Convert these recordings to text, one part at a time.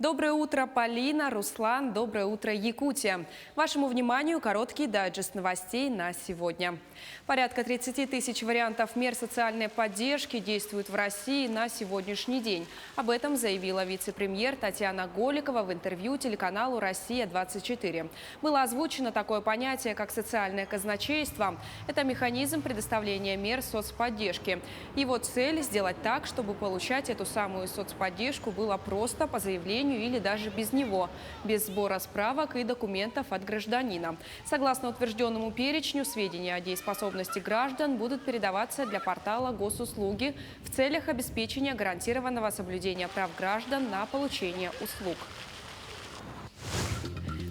Доброе утро, Полина, Руслан, доброе утро, Якутия. Вашему вниманию короткий дайджест новостей на сегодня. Порядка 30 тысяч вариантов мер социальной поддержки действуют в России на сегодняшний день. Об этом заявила вице-премьер Татьяна Голикова в интервью телеканалу «Россия-24». Было озвучено такое понятие, как социальное казначейство. Это механизм предоставления мер соцподдержки. Его цель – сделать так, чтобы получать эту самую соцподдержку было просто по заявлению или даже без него, без сбора справок и документов от гражданина. Согласно утвержденному перечню, сведения о дееспособности граждан будут передаваться для портала госуслуги в целях обеспечения гарантированного соблюдения прав граждан на получение услуг.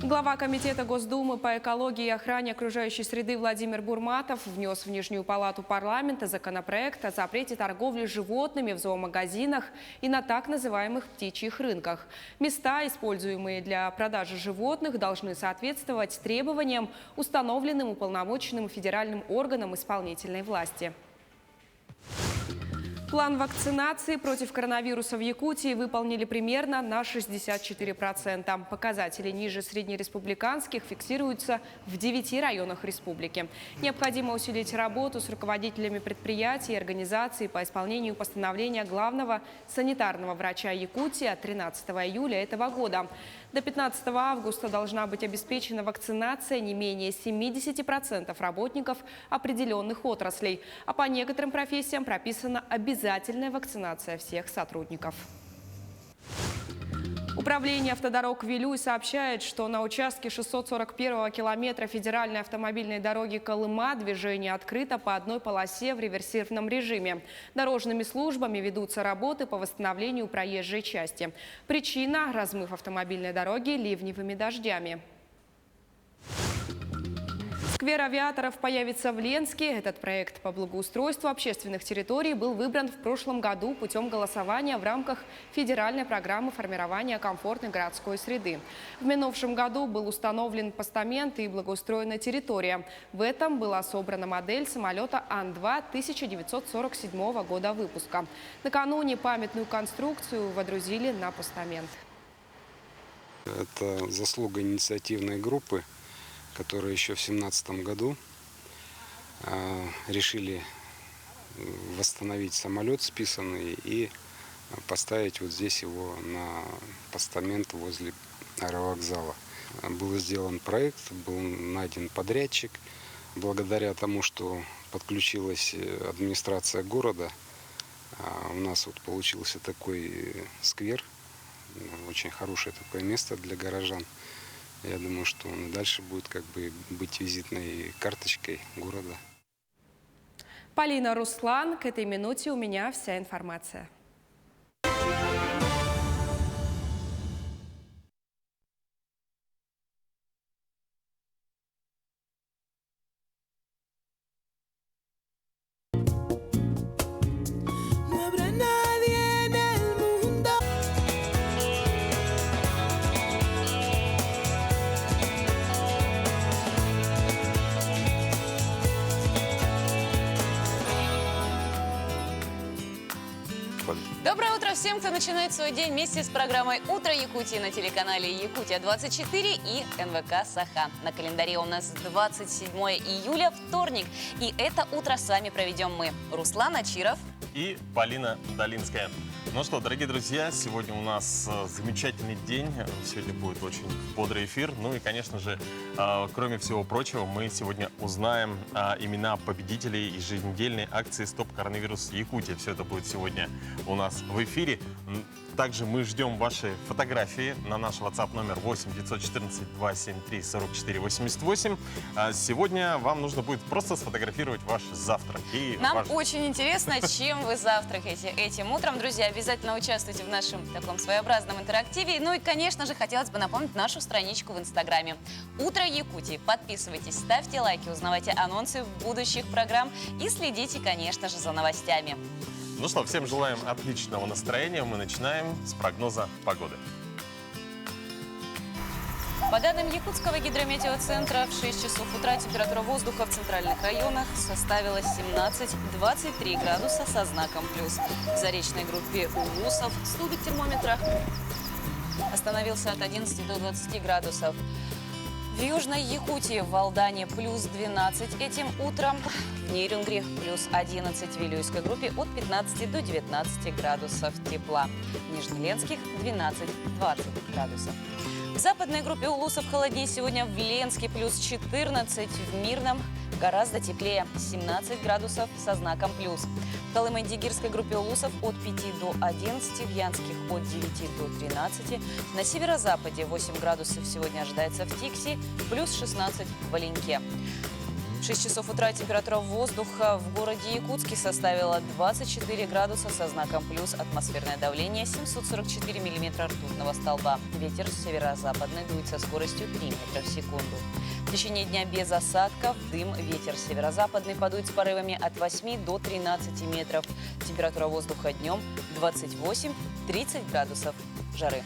Глава Комитета Госдумы по экологии и охране окружающей среды Владимир Бурматов внес в Нижнюю палату парламента законопроект о запрете торговли животными в зоомагазинах и на так называемых птичьих рынках. Места, используемые для продажи животных, должны соответствовать требованиям, установленным уполномоченным федеральным органом исполнительной власти. План вакцинации против коронавируса в Якутии выполнили примерно на 64%. Показатели ниже среднереспубликанских фиксируются в 9 районах республики. Необходимо усилить работу с руководителями предприятий и организаций по исполнению постановления главного санитарного врача Якутии от 13 июля этого года. До 15 августа должна быть обеспечена вакцинация не менее 70% работников определенных отраслей. А по некоторым профессиям прописана обязательная вакцинация всех сотрудников. Управление автодорог Вилюй сообщает, что на участке 641-го километра федеральной автомобильной дороги Колыма движение открыто по одной полосе в реверсивном режиме. Дорожными службами ведутся работы по восстановлению проезжей части. Причина – размыв автомобильной дороги ливневыми дождями. Сквер авиаторов появится в Ленске. Этот проект по благоустройству общественных территорий был выбран в прошлом году путем голосования в рамках федеральной программы формирования комфортной городской среды. В минувшем году был установлен постамент и благоустроена территория. В этом была собрана модель самолета Ан-2 1947 года выпуска. Накануне памятную конструкцию водрузили на постамент. Это заслуга инициативной группы, которые еще в 2017 году решили восстановить самолет списанный и поставить вот здесь его на постамент возле аэровокзала. Был сделан проект, был найден подрядчик. Благодаря тому, что подключилась администрация города, у нас вот получился такой сквер, очень хорошее такое место для горожан. Я думаю, что он и дальше будет быть визитной карточкой города. Полина, Руслан, к этой минуте у меня вся информация. Доброе утро всем, кто начинает свой день вместе с программой «Утро Якутии» на телеканале «Якутия-24» и НВК «Саха». На календаре у нас 27 июля, вторник. И это утро с вами проведем мы, Руслан Ачиров и Полина Долинская. Ну что, дорогие друзья, сегодня у нас замечательный день. Сегодня будет очень бодрый эфир. Ну и, конечно же, кроме всего прочего, мы сегодня узнаем имена победителей еженедельной акции «Стоп коронавирус Якутия». Все это будет сегодня у нас в эфире. Также мы ждем ваши фотографии на наш WhatsApp номер 8 914 273 44 88. Сегодня вам нужно будет просто сфотографировать ваш завтрак. Нам очень интересно, чем вы завтракаете этим утром. Друзья, обязательно участвуйте в нашем таком своеобразном интерактиве. Ну и, конечно же, хотелось бы напомнить нашу страничку в Инстаграме. «Утро Якутии». Подписывайтесь, ставьте лайки, узнавайте анонсы будущих программ и следите, конечно же, за новостями. Ну что, всем желаем отличного настроения. Мы начинаем с прогноза погоды. По данным Якутского гидрометеоцентра, в 6 часов утра температура воздуха в центральных районах составила 17-23 градуса со знаком плюс. В заречной группе Улусов столбик термометра остановился от 11 до 20 градусов. В Южной Якутии, в Алдане плюс 12 этим утром. В Нерюнгри плюс 11. В Вилюйской группе от 15 до 19 градусов тепла. В Нижнеленских 12-20 градусов. В западной группе улусов холоднее сегодня. В Ленске плюс 14. В Мирном гораздо теплее. 17 градусов со знаком плюс. В Колымы-Дигирской группе улусов от 5 до 11. В Янских от 9 до 13. На северо-западе 8 градусов сегодня ожидается в Тикси. Плюс 16 в Оленьке. В 6 часов утра температура воздуха в городе Якутске составила 24 градуса со знаком плюс. Атмосферное давление 744 миллиметра ртутного столба. Ветер северо-западный дует со скоростью 3 метра в секунду. В течение дня без осадков, дым, ветер северо-западный подует с порывами от 8 до 13 метров. Температура воздуха днем 28-30 градусов жары.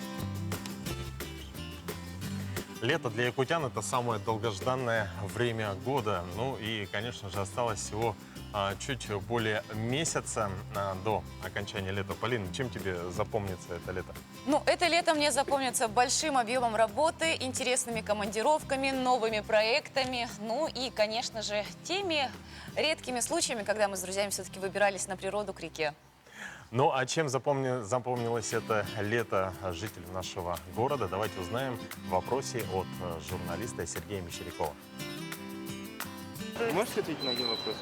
Лето для якутян – это самое долгожданное время года. Ну и, конечно же, осталось всего чуть более месяца до окончания лета. Полин, чем тебе запомнится это лето? Ну, это лето мне запомнится большим объемом работы, интересными командировками, новыми проектами. Ну и, конечно же, теми редкими случаями, когда мы с друзьями все-таки выбирались на природу к реке. Ну а чем запомнилось это лето жителям нашего города? Давайте узнаем в вопросе от журналиста Сергея Мещерякова. Можете ответить на один вопрос?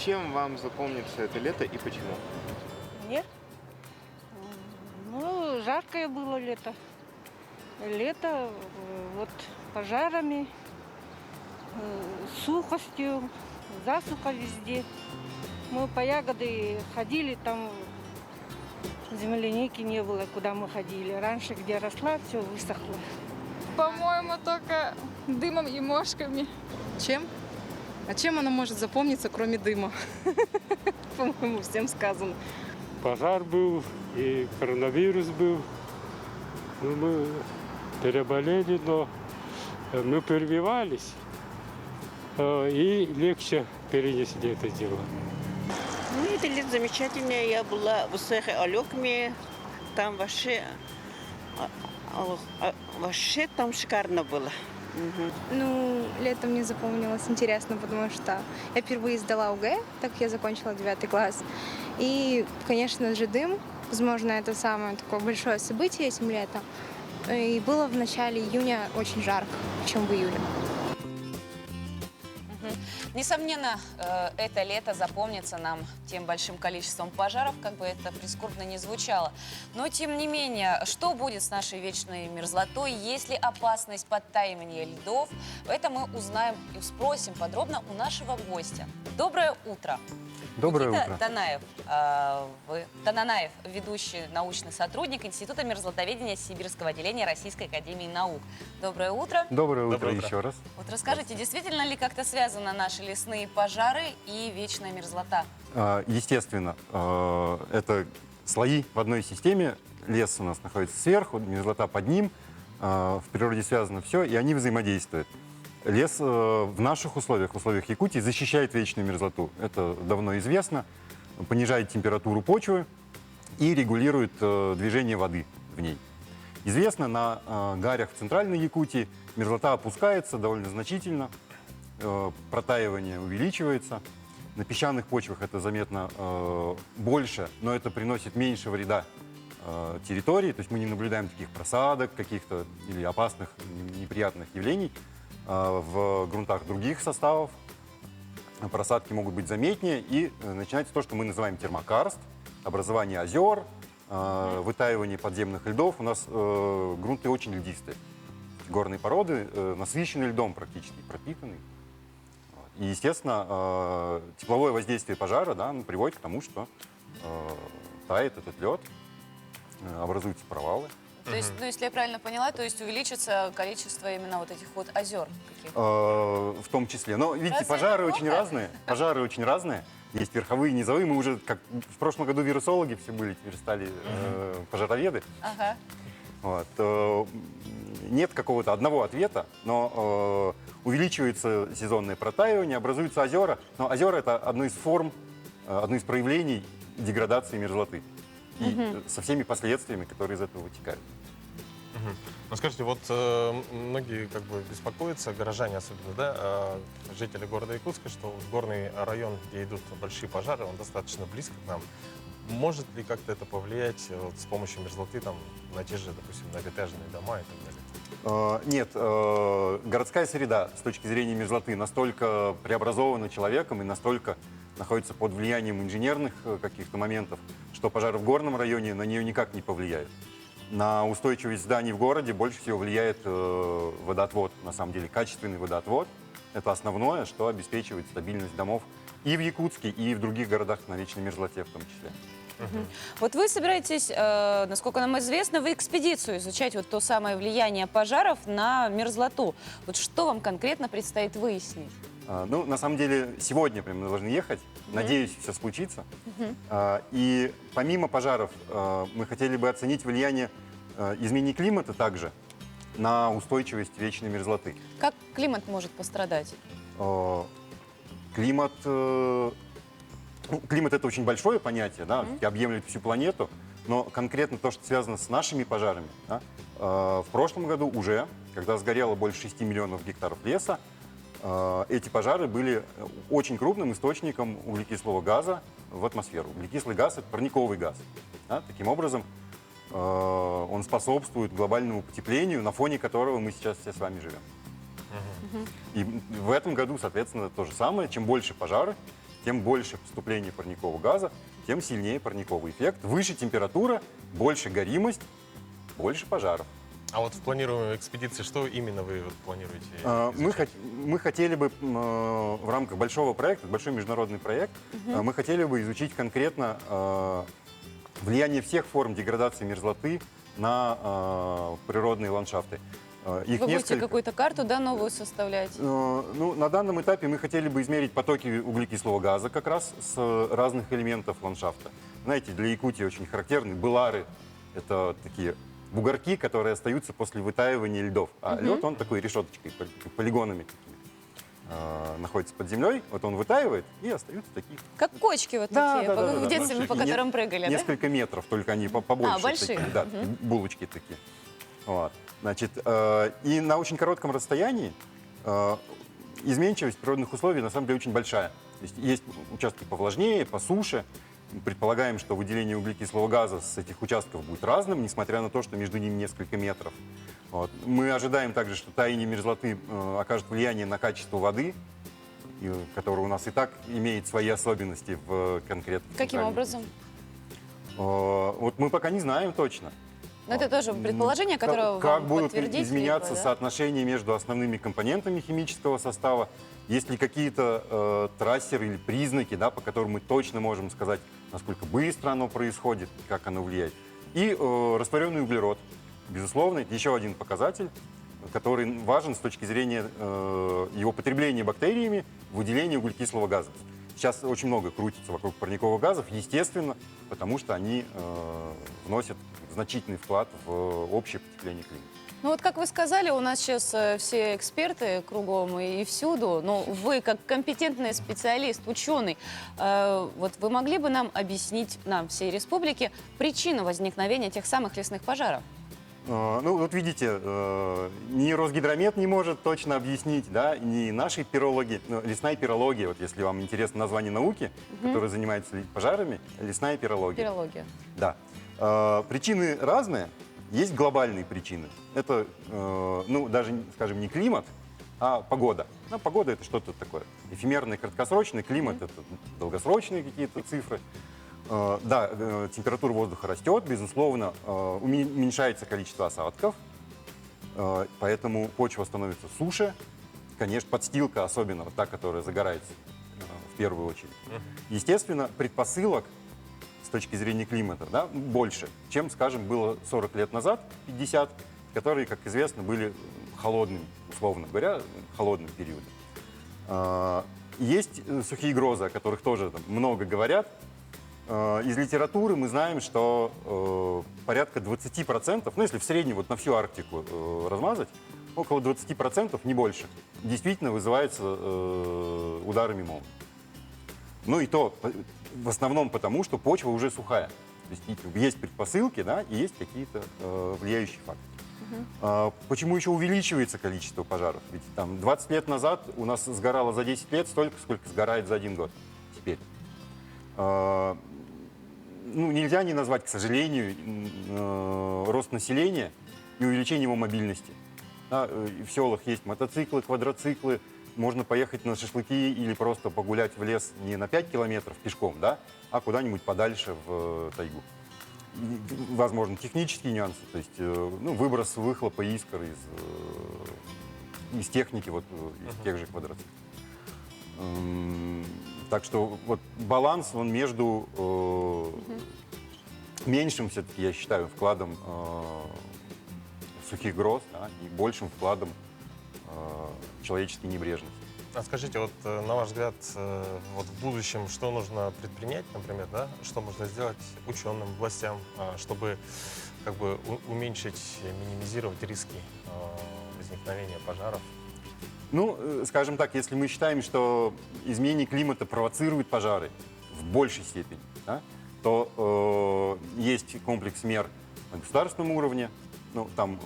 Чем вам запомнится это лето и почему? Мне? Ну, жаркое было лето. Лето вот пожарами, сухостью, засуха везде. Мы по ягоды ходили, там земляники не было, куда мы ходили. Раньше, где росла, все высохло. По-моему, только дымом и мошками. Чем? А чем она может запомниться, кроме дыма? По-моему, всем сказано. Пожар был, и коронавирус был. Ну, мы переболели, но мы прививались, и легче перенесли это дело. Ну, это лето замечательное. Я была в Сехе-Алёкме. Там вообще там шикарно было. Ну, летом мне запомнилось интересно, потому что я впервые сдала ОГЭ, так как я закончила 9 класс. И, конечно же, дым. Возможно, это самое такое большое событие этим летом. И было в начале июня очень жарко, чем в июле. Несомненно, это лето запомнится нам тем большим количеством пожаров, как бы это прискорбно ни звучало. Но, тем не менее, что будет с нашей вечной мерзлотой, есть ли опасность подтаивания льдов? Это мы узнаем и спросим подробно у нашего гостя. Доброе утро. Доброе Никита утро. Тананаев, ведущий научный сотрудник Института мерзлотоведения Сибирского отделения Российской академии наук. Доброе утро. Доброе утро Доброе утро. еще раз. Вот расскажите, действительно ли как-то связаны наши лесные пожары и вечная мерзлота? Естественно, это слои в одной системе. Лес у нас находится сверху, мерзлота под ним. В природе связано все, и они взаимодействуют. Лес в наших условиях, в условиях Якутии, защищает вечную мерзлоту. Это давно известно. Понижает температуру почвы и регулирует движение воды в ней. Известно, на гарях в центральной Якутии мерзлота опускается довольно значительно, протаивание увеличивается. На песчаных почвах это заметно больше, но это приносит меньше вреда территории. То есть мы не наблюдаем таких просадок каких-то или опасных, неприятных явлений. В грунтах других составов просадки могут быть заметнее, и начинается то, что мы называем термокарст, образование озер, вытаивание подземных льдов. У нас грунты очень льдистые, горные породы насыщены льдом практически, пропитаны. И, естественно, тепловое воздействие пожара, да, приводит к тому, что тает этот лед, образуются провалы. То есть, ну, если я правильно поняла, то есть увеличится количество именно вот этих вот озер каких-то? В том числе. Но, видите, Разве пожары это очень плохо? разные. Пожары очень разные. Есть верховые, низовые. Мы уже, как в прошлом году вирусологи все были, теперь стали пожароведы. Ага. Вот. Нет какого-то одного ответа, но увеличивается сезонное протаивание, образуются озера. Но озера – это одно из форм, одно из проявлений деградации мерзлоты. И со всеми последствиями, которые из этого вытекают. Ну, скажите, вот многие как бы беспокоятся, горожане особенно, да, жители города Якутска, что вот горный район, где идут большие пожары, он достаточно близко к нам. Может ли как-то это повлиять вот, с помощью мерзлоты там, на те же, допустим, многоэтажные дома и так далее? Нет, городская среда с точки зрения мерзлоты настолько преобразована человеком и настолько находится под влиянием инженерных каких-то моментов, что пожары в горном районе на нее никак не повлияют. На устойчивость зданий в городе больше всего влияет водоотвод, на самом деле, качественный водоотвод. Это основное, что обеспечивает стабильность домов и в Якутске, и в других городах на вечной мерзлоте в том числе. Вот вы собираетесь, насколько нам известно, в экспедицию изучать вот то самое влияние пожаров на мерзлоту. Вот что вам конкретно предстоит выяснить? Ну, на самом деле, сегодня прям мы должны ехать. Надеюсь, все случится. И помимо пожаров, мы хотели бы оценить влияние изменений климата также на устойчивость вечной мерзлоты. Как климат может пострадать? Климат... Климат — это очень большое понятие, да, объемлет всю планету, но конкретно то, что связано с нашими пожарами, да, в прошлом году уже, когда сгорело больше 6 миллионов гектаров леса, эти пожары были очень крупным источником углекислого газа в атмосферу. Углекислый газ — это парниковый газ. Да, таким образом, он способствует глобальному потеплению, на фоне которого мы сейчас все с вами живем. И в этом году, соответственно, то же самое. Чем больше пожары, тем больше поступления парникового газа, тем сильнее парниковый эффект. Выше температура, больше горимость, больше пожаров. А вот в планируемой экспедиции что именно вы вот планируете? Мы хотели бы в рамках большого проекта, большой международный проект, мы хотели бы изучить конкретно влияние всех форм деградации мерзлоты на природные ландшафты. Вы будете какую-то карту, да, новую составлять? Ну, на данном этапе мы хотели бы измерить потоки углекислого газа как раз с разных элементов ландшафта. Знаете, для Якутии очень характерны былары. Это такие бугорки, которые остаются после вытаивания льдов. А лед, он такой решеточкой, полигонами находится под землей. Вот он вытаивает, и остаются такие. Как кочки вот такие, в детстве мы по которым прыгали, да? Несколько метров, только они побольше. Большие? Такие, да, булочки такие. Вот. Значит, и на очень коротком расстоянии изменчивость природных условий на самом деле очень большая. То есть участки повлажнее, по суше. Предполагаем, что выделение углекислого газа с этих участков будет разным, несмотря на то, что между ними несколько метров. Вот. Мы ожидаем также, что таяние мерзлоты окажет влияние на качество воды, которое у нас и так имеет свои особенности в конкретном. Каким образом? Вот мы пока не знаем точно. Но это тоже предположение, которое как вам будут подтвердить изменяться либо, да? соотношения между основными компонентами химического состава, есть ли какие-то трассеры или признаки, да, по которым мы точно можем сказать, насколько быстро оно происходит, как оно влияет. И растворенный углерод, безусловно, это еще один показатель, который важен с точки зрения его потребления бактериями, выделения углекислого газа. Сейчас очень много крутится вокруг парниковых газов, естественно, потому что они вносят значительный вклад в общее потепление климата. Ну вот, как вы сказали, у нас сейчас все эксперты кругом и всюду, но вы, как компетентный специалист, ученый, вот вы могли бы нам объяснить, нам, всей республике, причину возникновения тех самых лесных пожаров? Ну, вот видите, ни Росгидромет не может точно объяснить, да, ни наши пирологи, лесная пирология, вот если вам интересно название науки, которая занимается пожарами, лесная пирология. Пирология. Да. Причины разные, есть глобальные причины. Это, ну, даже, скажем, не климат, а погода. Ну, погода — это что-то такое эфемерное, краткосрочное, климат — это долгосрочные какие-то цифры. Да, температура воздуха растет, безусловно, уменьшается количество осадков, поэтому почва становится суше. Конечно, подстилка, особенно вот та, которая загорается в первую очередь. Естественно, предпосылок с точки зрения климата, да, больше, чем, скажем, было 40 лет назад, 50, которые, как известно, были холодными, условно говоря, холодным периодом. Есть сухие грозы, о которых тоже там много говорят. Из литературы мы знаем, что порядка 20%, ну если в среднем вот на всю Арктику размазать, около 20%, не больше, действительно вызывается ударами молнии. Ну и то в основном потому, что почва уже сухая. То есть предпосылки, да, и есть какие-то влияющие факторы. Почему еще увеличивается количество пожаров? Ведь там 20 лет назад у нас сгорало за 10 лет столько, сколько сгорает за 1 год теперь. Ну, нельзя не назвать, к сожалению, рост населения и увеличение его мобильности. Да, в селах есть мотоциклы, квадроциклы, можно поехать на шашлыки или просто погулять в лес не на 5 километров пешком, да, а куда-нибудь подальше в тайгу. И, возможно, технические нюансы, то есть ну, выброс выхлопа искр из техники, вот, из тех же квадроциклов. Так что вот баланс, он между меньшим, все-таки, я считаю, вкладом сухих гроз, да, и большим вкладом человеческой небрежности. А скажите, вот на ваш взгляд, вот в будущем что нужно предпринять, например, да, что можно сделать ученым, властям, чтобы как бы уменьшить, минимизировать риски возникновения пожаров? Ну, скажем так, если мы считаем, что изменение климата провоцирует пожары в большей степени, да, то есть комплекс мер на государственном уровне. Ну, там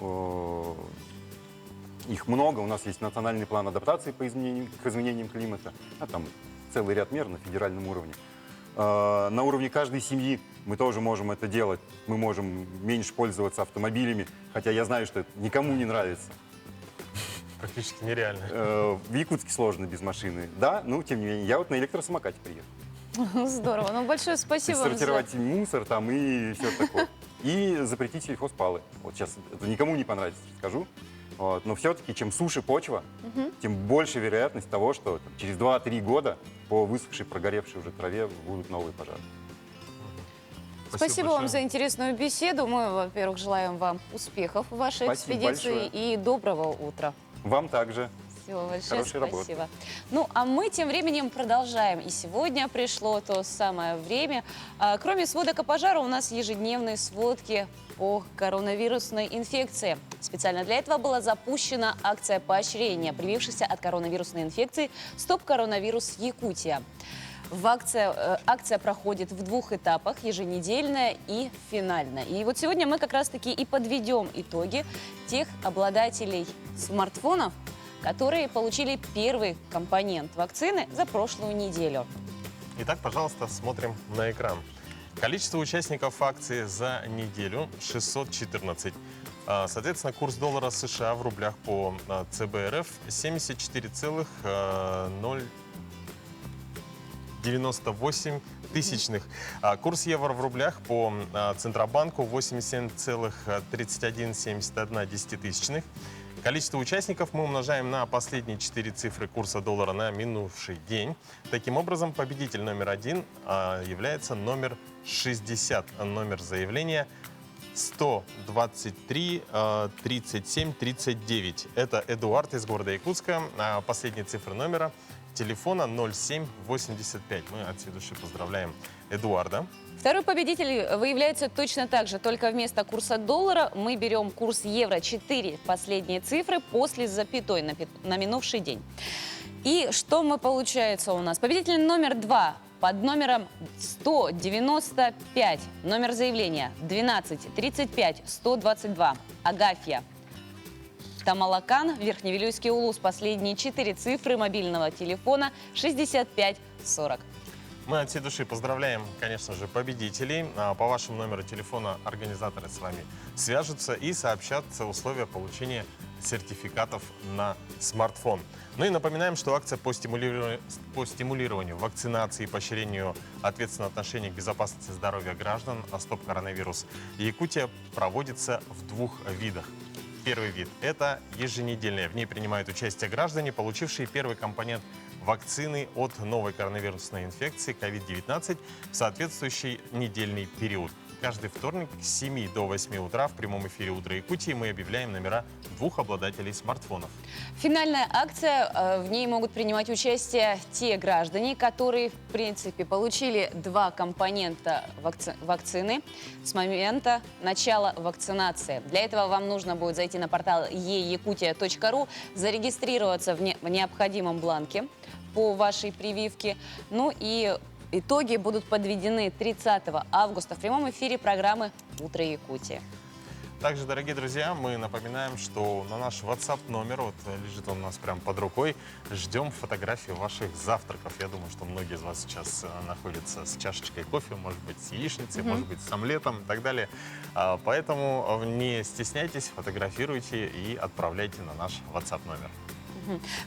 их много. У нас есть национальный план адаптации к изменениям климата. А там целый ряд мер на федеральном уровне. На уровне каждой семьи мы тоже можем это делать. Мы можем меньше пользоваться автомобилями, хотя я знаю, что это никому не нравится. Практически нереально. В Якутске сложно без машины. Да, но тем не менее, я вот на электросамокате приехал. Здорово. Ну, большое спасибо вам за... Сортировать мусор там и все такое. И запретить сельхозпалы. Вот сейчас это никому не понравится, скажу. Вот. Но все-таки, чем суше почва, тем больше вероятность того, что там, через 2-3 года по высохшей, прогоревшей уже траве будут новые пожары. Спасибо вам за интересную беседу. Мы, во-первых, желаем вам успехов в вашей экспедиции и доброго утра. Вам также. Всего большое Хорошей спасибо. работы. Ну, а мы тем временем продолжаем. И сегодня пришло то самое время. Кроме сводок о пожаре, у нас ежедневные сводки по коронавирусной инфекции. Специально для этого была запущена акция поощрения привившихся от коронавирусной инфекции «Стоп коронавирус Якутия». Акция проходит в 2 этапах, еженедельная и финальная. И вот сегодня мы как раз-таки и подведем итоги тех обладателей смартфонов, которые получили первый компонент вакцины за прошлую неделю. Итак, пожалуйста, смотрим на экран. Количество участников акции за неделю 614. Соответственно, курс доллара США в рублях по ЦБ РФ 74,098 тысячных. Курс евро в рублях по Центробанку 87,3171 десятитысячных. Количество участников мы умножаем на последние 4 цифры курса доллара на минувший день. Таким образом, победитель номер 1 является номер 60. Номер заявления 123 37 39. Это Эдуард из города Якутска. Последние цифры номера телефона 0785. Мы от всей души поздравляем Эдуарда. Второй победитель выявляется точно так же, только вместо курса доллара мы берем курс евро 4 последние цифры после запятой на минувший день. И что получается у нас? Победитель номер 2 под номером 195. Номер заявления 12 35 122. Агафья. Тамалакан, Верхневилюйский улус. Последние 4 цифры мобильного телефона 6540. Мы от всей души поздравляем, конечно же, победителей. По вашему номеру телефона организаторы с вами свяжутся и сообщат условия получения сертификатов на смартфон. Ну и напоминаем, что акция по стимулированию вакцинации и поощрению ответственного отношения к безопасности здоровья граждан «Стоп коронавирус Якутия» проводится в 2 видах. Первый вид – это еженедельная. В ней принимают участие граждане, получившие первый компонент вакцины от новой коронавирусной инфекции COVID-19 в соответствующий недельный период. Каждый вторник с 7 до 8 утра в прямом эфире «Утро Якутии» мы объявляем номера 2 обладателей смартфонов. Финальная акция. В ней могут принимать участие те граждане, которые, в принципе, получили 2 компонента вакцины с момента начала вакцинации. Для этого вам нужно будет зайти на портал eyakutia.ru, зарегистрироваться в необходимом бланке по вашей прививке. Ну и итоги будут подведены 30 августа в прямом эфире программы «Утро Якутии». Также, дорогие друзья, мы напоминаем, что на наш WhatsApp номер, вот лежит он у нас прямо под рукой, ждем фотографии ваших завтраков. Я думаю, что многие из вас сейчас находятся с чашечкой кофе, может быть, с яичницей, может быть, с омлетом и так далее. Поэтому не стесняйтесь, фотографируйте и отправляйте на наш WhatsApp номер.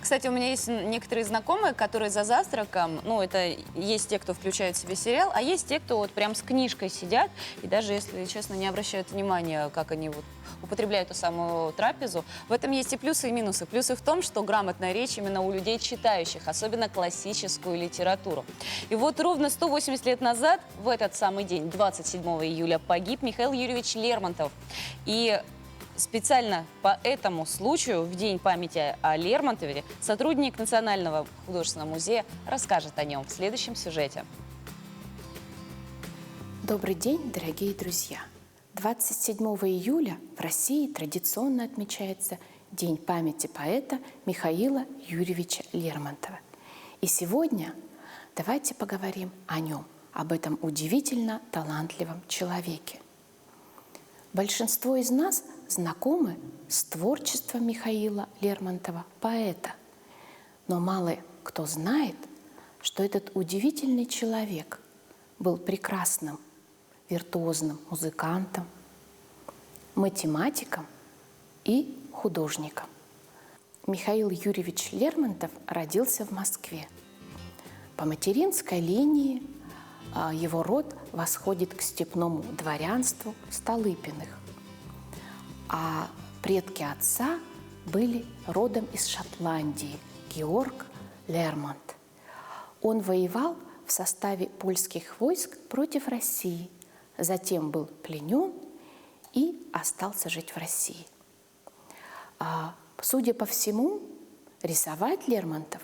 Кстати, у меня есть некоторые знакомые, которые за завтраком, ну, это есть те, кто включает в себе сериал, а есть те, кто вот прям с книжкой сидят, и даже, если честно, не обращают внимания, как они вот употребляют ту самую трапезу. В этом есть и плюсы, и минусы. Плюсы в том, что грамотная речь именно у людей, читающих, особенно классическую литературу. И вот ровно 180 лет назад, в этот самый день, 27 июля, погиб Михаил Юрьевич Лермонтов. И специально по этому случаю, в День памяти о Лермонтове, сотрудник Национального художественного музея расскажет о нем в следующем сюжете. Добрый день, дорогие друзья! 27 июля в России традиционно отмечается День памяти поэта Михаила Юрьевича Лермонтова. И сегодня давайте поговорим о нем, об этом удивительно талантливом человеке. Большинство из нас знакомы с творчеством Михаила Лермонтова, поэта. Но мало кто знает, что этот удивительный человек был прекрасным, виртуозным музыкантом, математиком и художником. Михаил Юрьевич Лермонтов родился в Москве. По материнской линии его род восходит к степному дворянству Столыпиных. А предки отца были родом из Шотландии, Георг Лермонт. Он воевал в составе польских войск против России, затем был пленен и остался жить в России. Судя по всему, рисовать Лермонтов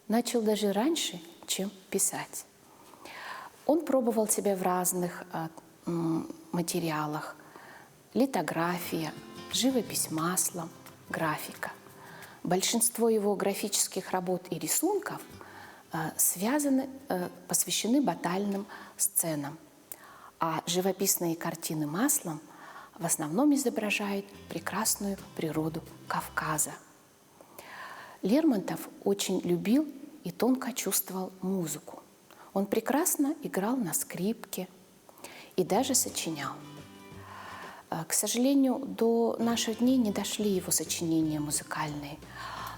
начал даже раньше, чем писать. Он пробовал себя в разных материалах: литография, живопись маслом, графика. Большинство его графических работ и рисунков посвящены батальным сценам, а живописные картины маслом в основном изображают прекрасную природу Кавказа. Лермонтов очень любил и тонко чувствовал музыку. Он прекрасно играл на скрипке и даже сочинял. К сожалению, до наших дней не дошли его сочинения музыкальные,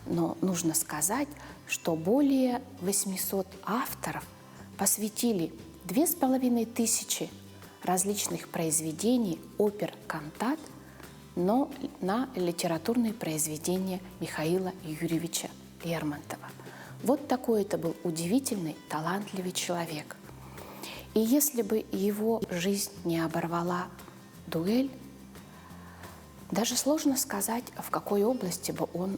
но нужно сказать, что более 800 авторов посвятили 2500 различных произведений, опер, кантат, но на литературные произведения Михаила Юрьевича Лермонтова. Вот такой это был удивительный, талантливый человек. И если бы его жизнь не оборвала дуэль, даже сложно сказать, в какой области бы он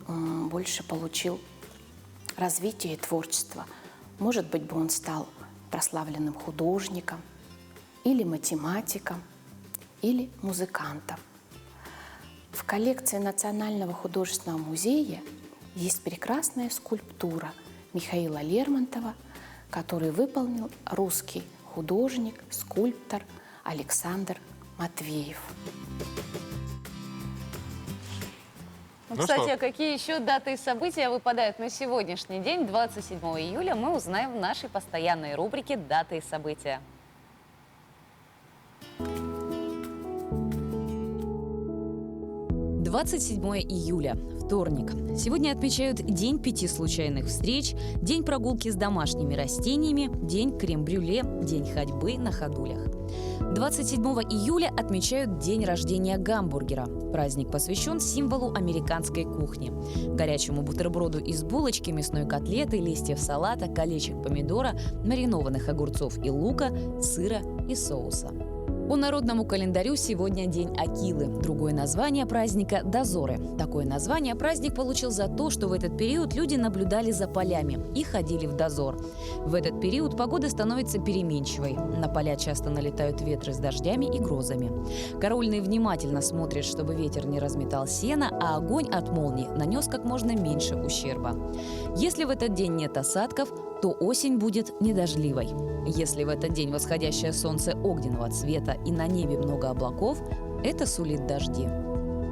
больше получил развитие и творчество. Может быть, бы он стал прославленным художником, или математиком, или музыкантом. В коллекции Национального художественного музея есть прекрасная скульптура Михаила Лермонтова, который выполнил русский художник, скульптор Александр Матвеев. Ну, кстати, а какие еще даты и события выпадают на сегодняшний день, 27 июля, мы узнаем в нашей постоянной рубрике «Даты и события». – 27 июля, вторник. Сегодня отмечают День 5 случайных встреч, День прогулки с домашними растениями, День крем-брюле, День ходьбы на ходулях. 27 июля отмечают День рождения гамбургера. Праздник посвящен символу американской кухни. Горячему бутерброду из булочки, мясной котлеты, листьев салата, колечек помидора, маринованных огурцов и лука, сыра и соуса. По народному календарю сегодня День Акилы. Другое название праздника – Дозоры. Такое название праздник получил за то, что в этот период люди наблюдали за полями и ходили в дозор. В этот период погода становится переменчивой. На поля часто налетают ветры с дождями и грозами. Караульные внимательно смотрят, чтобы ветер не разметал сено, а огонь от молний нанес как можно меньше ущерба. Если в этот день нет осадков, то осень будет недождливой. Если в этот день восходящее солнце огненного цвета и на небе много облаков, это сулит дожди.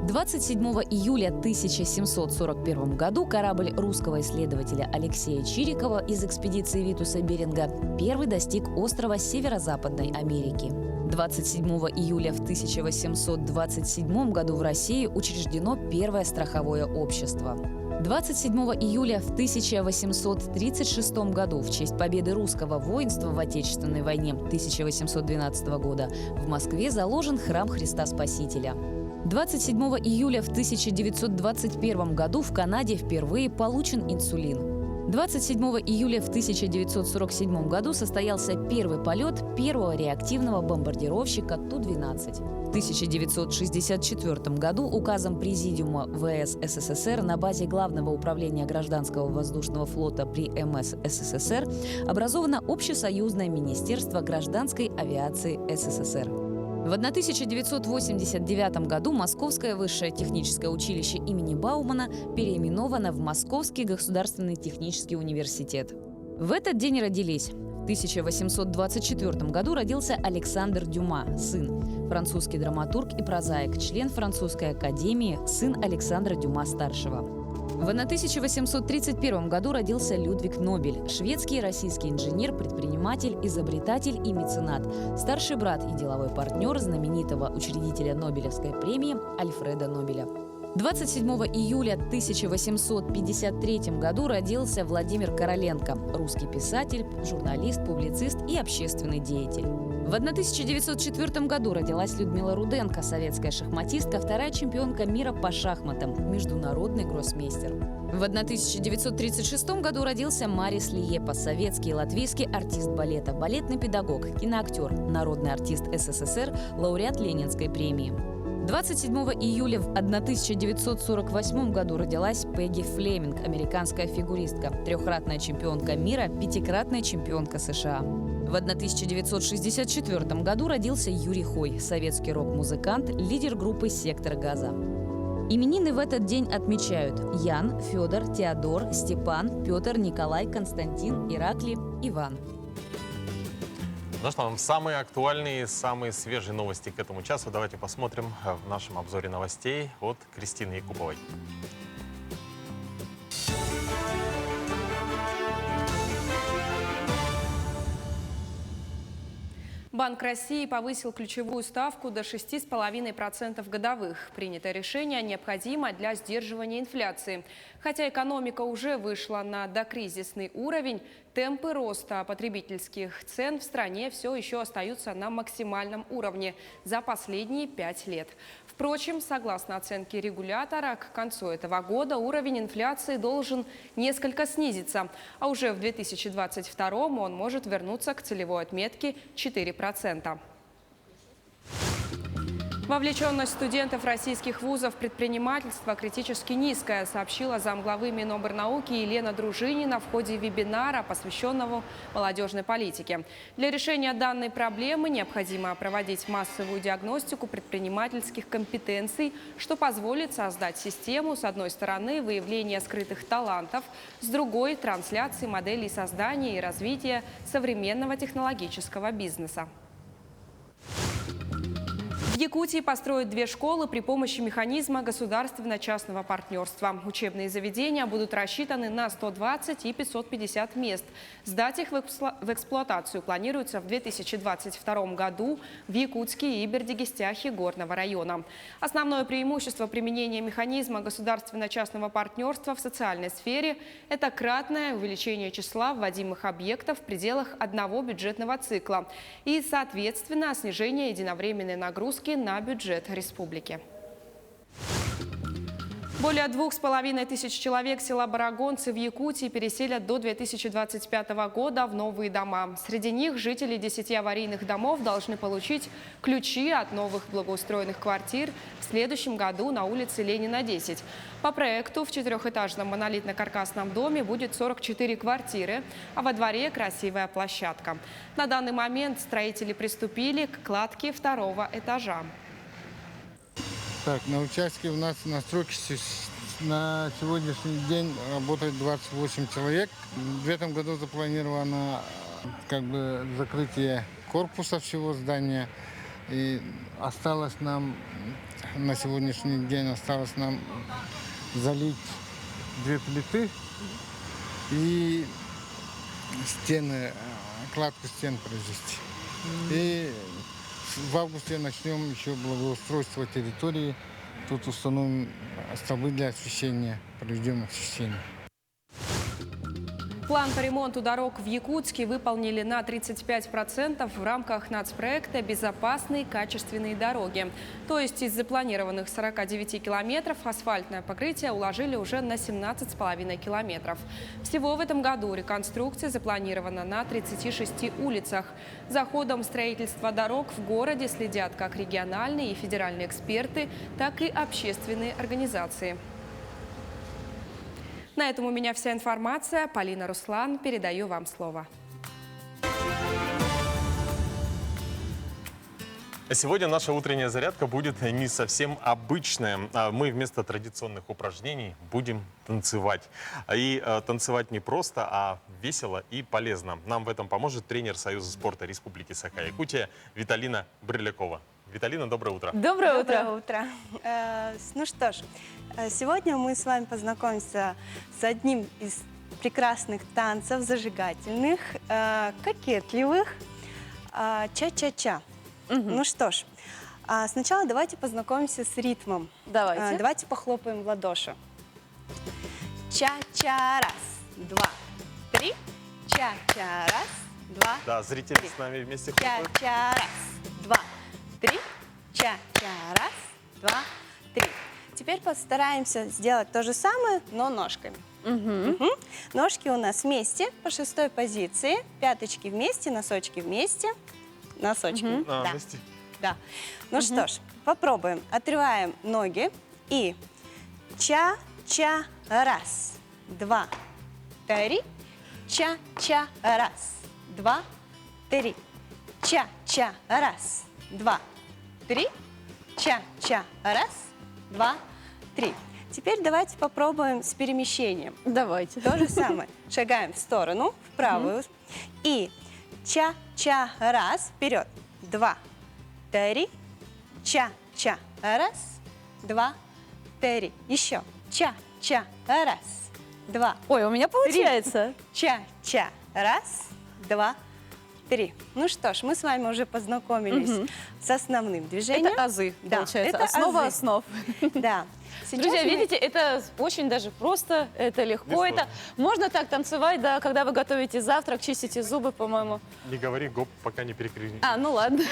27 июля 1741 году корабль русского исследователя Алексея Чирикова из экспедиции Витуса Беринга первый достиг острова Северо-Западной Америки. 27 июля в 1827 году в России учреждено первое страховое общество. 27 июля в 1836 году в честь победы русского воинства в Отечественной войне 1812 года в Москве заложен храм Христа Спасителя. 27 июля в 1921 году в Канаде впервые получен инсулин. 27 июля в 1947 году состоялся первый полет первого реактивного бомбардировщика Ту-12. В 1964 году указом Президиума ВС СССР на базе Главного управления гражданского воздушного флота при МС СССР образовано Общесоюзное министерство гражданской авиации СССР. В 1989 году Московское высшее техническое училище имени Баумана переименовано в Московский государственный технический университет. В этот день родились. В 1824 году родился Александр Дюма, сын, французский драматург и прозаик, член французской академии, сын Александра Дюма-старшего. В 1831 году родился Людвиг Нобель, шведский и российский инженер, предприниматель, изобретатель и меценат, старший брат и деловой партнер знаменитого учредителя Нобелевской премии Альфреда Нобеля. 27 июля 1853 году родился Владимир Короленко, русский писатель, журналист, публицист и общественный деятель. В 1904 году родилась Людмила Руденко, советская шахматистка, вторая чемпионка мира по шахматам, международный гроссмейстер. В 1936 году родился Марис Лиепа, советский и латвийский артист балета, балетный педагог, киноактер, народный артист СССР, лауреат Ленинской премии. 27 июля в 1948 году родилась Пегги Флеминг, американская фигуристка, трехкратная чемпионка мира, пятикратная чемпионка США. В 1964 году родился Юрий Хой, советский рок-музыкант, лидер группы «Сектор газа». Именины в этот день отмечают Ян, Федор, Теодор, Степан, Петр, Николай, Константин, Ираклий, Иван. Ну что, самые актуальные, самые свежие новости к этому часу давайте посмотрим в нашем обзоре новостей от Кристины Якубовой. Банк России повысил ключевую ставку до 6,5% годовых. Принятое решение необходимо для сдерживания инфляции. Хотя экономика уже вышла на докризисный уровень, темпы роста потребительских цен в стране все еще остаются на максимальном уровне за последние 5 лет. Впрочем, согласно оценке регулятора, к концу этого года уровень инфляции должен несколько снизиться, а уже в 2022 он может вернуться к целевой отметке 4%. Вовлеченность студентов российских вузов в предпринимательство критически низкая, сообщила замглавы Минобрнауки Елена Дружинина в ходе вебинара, посвященного молодежной политике. Для решения данной проблемы необходимо проводить массовую диагностику предпринимательских компетенций, что позволит создать систему, с одной стороны, выявления скрытых талантов, с другой – трансляции моделей создания и развития современного технологического бизнеса. В Якутии построят 2 школы при помощи механизма государственно-частного партнерства. Учебные заведения будут рассчитаны на 120 и 550 мест. Сдать их в эксплуатацию планируется в 2022 году в Якутске и Бердигестяхе горного района. Основное преимущество применения механизма государственно-частного партнерства в социальной сфере – это кратное увеличение числа вводимых объектов в пределах одного бюджетного цикла и, соответственно, снижение единовременной нагрузки на бюджет республики. Более 2500 человек села Барагонцы в Якутии переселят до 2025 года в новые дома. Среди них жители 10 аварийных домов должны получить ключи от новых благоустроенных квартир в следующем году на улице Ленина, 10. По проекту в 4-этажном монолитно-каркасном доме будет 44 квартиры, а во дворе красивая площадка. На данный момент строители приступили к кладке 2-го этажа. Так, на участке у нас на сроки на сегодняшний день работает 28 человек. В этом году запланировано закрытие корпуса всего здания. И осталось нам на сегодняшний день залить 2 плиты и стены, кладку стен произвести. И в августе начнем еще благоустройство территории. Тут установим столбы для освещения, проведем освещение. План по ремонту дорог в Якутске выполнили на 35% в рамках нацпроекта «Безопасные качественные дороги». То есть из запланированных 49 километров асфальтное покрытие уложили уже на 17,5 километров. Всего в этом году реконструкция запланирована на 36 улицах. За ходом строительства дорог в городе следят как региональные и федеральные эксперты, так и общественные организации. На этом у меня вся информация. Полина, Руслан, передаю вам слово. Сегодня наша утренняя зарядка будет не совсем обычная. Мы вместо традиционных упражнений будем танцевать. И танцевать не просто, а весело и полезно. Нам в этом поможет тренер Союза спорта Республики Саха-Якутия Виталина Брылякова. Виталина, доброе утро. Доброе утро. Ну что ж, сегодня мы с вами познакомимся с одним из прекрасных танцев, зажигательных, кокетливых, ча-ча-ча. Ну что ж, сначала давайте познакомимся с ритмом. Давайте похлопаем в ладоши. Ча-ча, раз, два, три. Ча-ча, раз, два. Да, зрители с нами вместе хлопают. Ча-ча, раз, два, три. Ча-ча, раз, два, три. Теперь постараемся сделать то же самое, но ножками. Ножки у нас вместе по 6 позиции. Пяточки вместе, носочки вместе. Носочки. Да. Ну что ж, попробуем. Отрываем ноги и ча-ча, раз, два, три. Ча-ча, раз, два, три. Ча-ча, раз, два, три. Ча-ча, раз, два, три. Теперь давайте попробуем с перемещением. Давайте. То же самое. Шагаем в сторону, в правую. И ча-ча, раз, вперед. Два, три. Ча-ча, раз, два, три. Еще. Ча-ча, раз, два. Ой, у меня получается. Ча-ча, раз, два, три. Ну что ж, мы с вами уже познакомились с основным движением. Это азы, Да, получается. это Основа азы. основ. Да. Друзья, видите, это очень даже просто, это легко. Это можно так танцевать, да, когда вы готовите завтрак, чистите зубы, по-моему. Не говори гоп, пока не перекрыли. Ну ладно.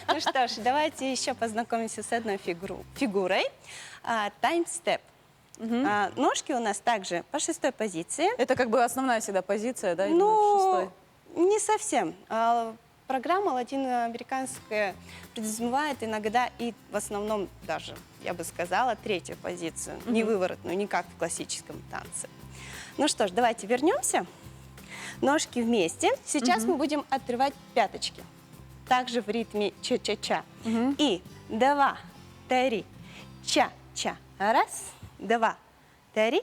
Ну что ж, давайте еще познакомимся с одной фигурой. Тайм-степ. Ножки у нас также по 6 позиции. Это как бы основная всегда позиция, да? Ну, не совсем. Программа латиноамериканская подразумевает иногда и в основном даже, я бы сказала, 3-ю позицию, не выворотную, не как в классическом танце. Ну что ж, давайте вернемся. Ножки вместе. Сейчас мы будем отрывать пяточки. Также в ритме ча-ча-ча. И 2, 3, ча-ча, раз, 2, 3,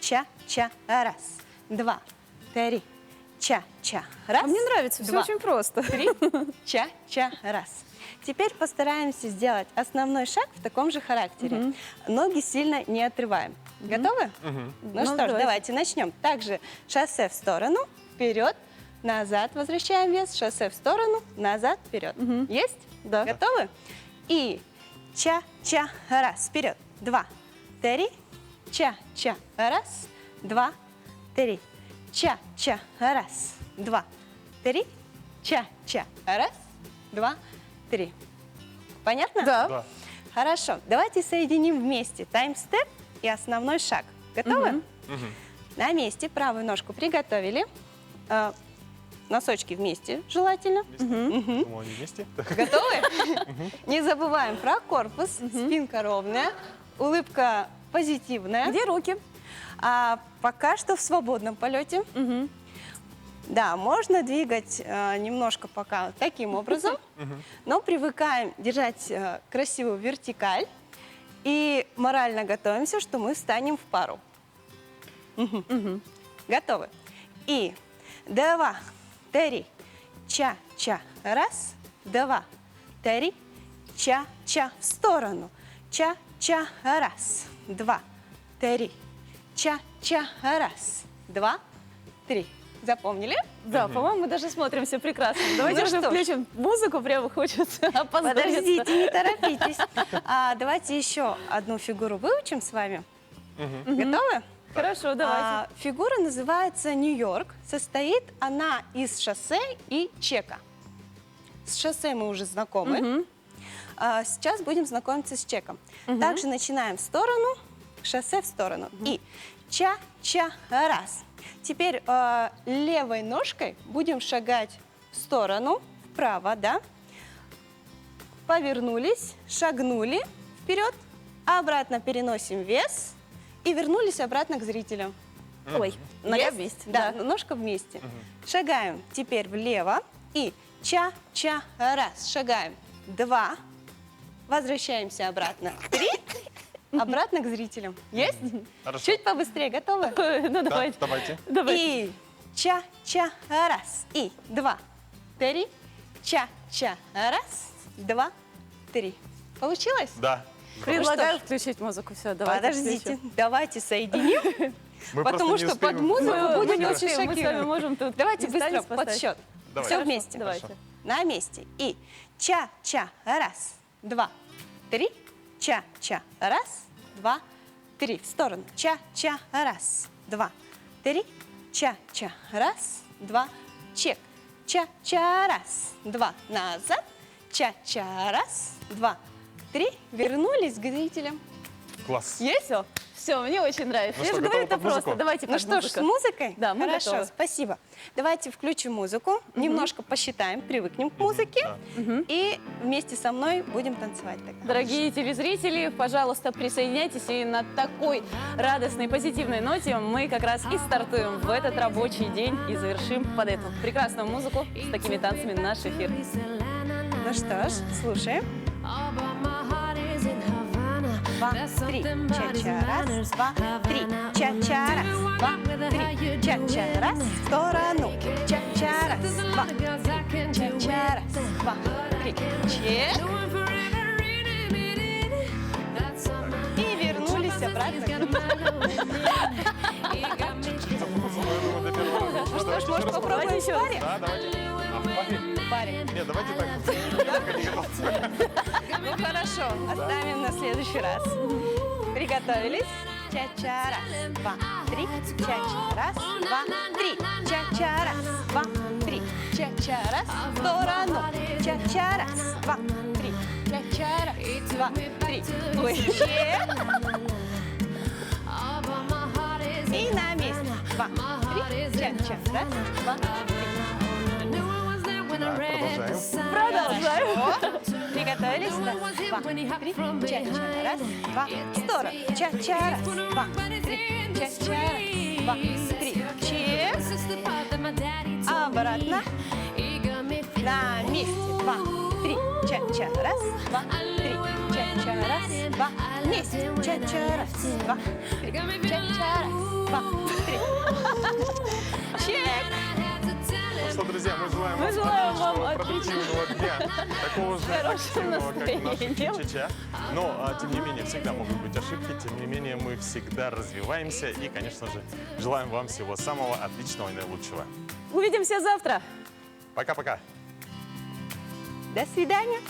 ча-ча, раз, 2, 3, ча-ча, раз. Мне нравится, все очень просто. 3, ча-ча, раз. Теперь постараемся сделать основной шаг в таком же характере. Ноги сильно не отрываем. Готовы? Ну что ж, давайте начнем. Также шоссе в сторону, вперед, назад возвращаем вес, шоссе в сторону, назад, вперед. Есть? Да. Готовы? И ча-ча, раз, вперед. 2, 3, ча-ча, раз, 2, 3. Ча-ча, раз, 2, 3. Ча-ча, раз, 2, 3. Понятно? Да. Хорошо. Давайте соединим вместе тайм-степ и основной шаг. Готовы? На месте. Правую ножку приготовили. Носочки вместе желательно. Думаю, они вместе. Готовы? Не забываем про корпус. Спинка ровная. Улыбка позитивная. Где руки? Пока что в свободном полете. Да, можно двигать немножко пока таким образом, но привыкаем держать красивую вертикаль И морально готовимся, что мы встанем в пару. Готовы? И 2, 3, ча-ча. Раз, 2, 3, ча-ча в сторону. Ча-ча. Раз, 2, 3, ча-ча. Раз, 2, 3. Запомнили? Да, по-моему, мы даже смотримся прекрасно. Давайте Ну уже что ж. включим музыку, прямо хочется опозориться. Подождите, не торопитесь. Давайте еще одну фигуру выучим с вами. Готовы? Хорошо, давайте. Фигура называется Нью-Йорк. Состоит она из шоссе и чека. С шоссе мы уже знакомы. Сейчас будем знакомиться с чеком. Также начинаем в сторону, шоссе в сторону. И ча-ча. Раз. Теперь левой ножкой будем шагать в сторону, вправо, да? Повернулись, шагнули вперед, обратно переносим вес и вернулись обратно к зрителям. Ой, нога Есть? вместе. Да, ножка вместе. Шагаем теперь влево и ча-ча. Раз, шагаем. 2, возвращаемся обратно. 3, обратно к зрителям. Есть? Хорошо. Чуть побыстрее, готовы? Ну, давайте. Давайте. И ча-ча. Раз, и 2, 3, ча-ча. Раз, 2, 3. Получилось? Да. Предлагаю Ну что ж. включить музыку. Все, давайте. Подождите, давайте соединим, Мы потому просто не что под успеем. музыку Мы будем не очень успеем, мы с вами шокированы. можем тут Давайте и быстро станец поставить. подсчет. Давай. Все вместе. Давайте. На месте. И ча-ча. Раз, 2, 3. Ча-ча. Раз, 2, 3. В сторону. Ча-ча. Раз, 2, 3. Ча-ча. Раз, 2. Чек. Ча-ча. Раз, 2. Назад. Ча-ча. Раз, 2, 3. Вернулись к зрителям. Класс. Есть? Все, все, мне очень нравится. Ну Я что, же говорю, готовы это под музыку? просто. Давайте Ну под что ж, с музыку. музыкой? Да, мы Хорошо, готовы. спасибо. Давайте включим музыку, немножко посчитаем, привыкнем к музыке. И вместе со мной будем танцевать тогда. Дорогие телезрители, пожалуйста, присоединяйтесь. И на такой радостной, позитивной ноте мы как раз и стартуем в этот рабочий день и завершим под эту прекрасную музыку с такими танцами наш эфир. Ну что ж, слушаем. 2, 3, ча-ча, раз, 2, 3, ча-ча, раз, 2, 3, ча-ча, раз, в сторону, ча-ча, раз, 2, 3, ча-ча, раз, 2, 3, чек. И вернулись обратно. Ну что ж, может попробуем в паре? Да, давайте. А в паре? В паре. Нет, давайте так. Ну хорошо, оставим на следующий раз. Приготовились? Ча-ча, раз, 2, 3, ча-ча, раз, 2, 3, ча-ча, раз, 2, 3, ча-ча, раз, в сторону, ча-ча, раз, 2, 3, ча-ча, раз, 2, 3, ой, чек. И на месте, 2, 3, ча-ча, раз, 2, 3. Продолжаем. Хорошо. Приготовились? Раз, 2, 3, ча-ча, раз, 2, в сторону, ча-ча, раз, 2, 3, ча-ча, раз, 2, 3, чек. Обратно. На месте, 2, 3, ча-ча, раз, 2, 3, ча-ча, раз, 2, вместе, ча-ча, раз, 2, 3, ча-ча, раз, 2, 3. Чек. Ну что, друзья, мы желаем Мы вам желаем вам отличного, продуктивного дня, такого же хорошего активного, как и наш настроения. ча-ча. Но, тем не менее, всегда могут быть ошибки, тем не менее, мы всегда развиваемся и, конечно же, желаем вам всего самого отличного и наилучшего. Увидимся завтра. Пока-пока. До свидания.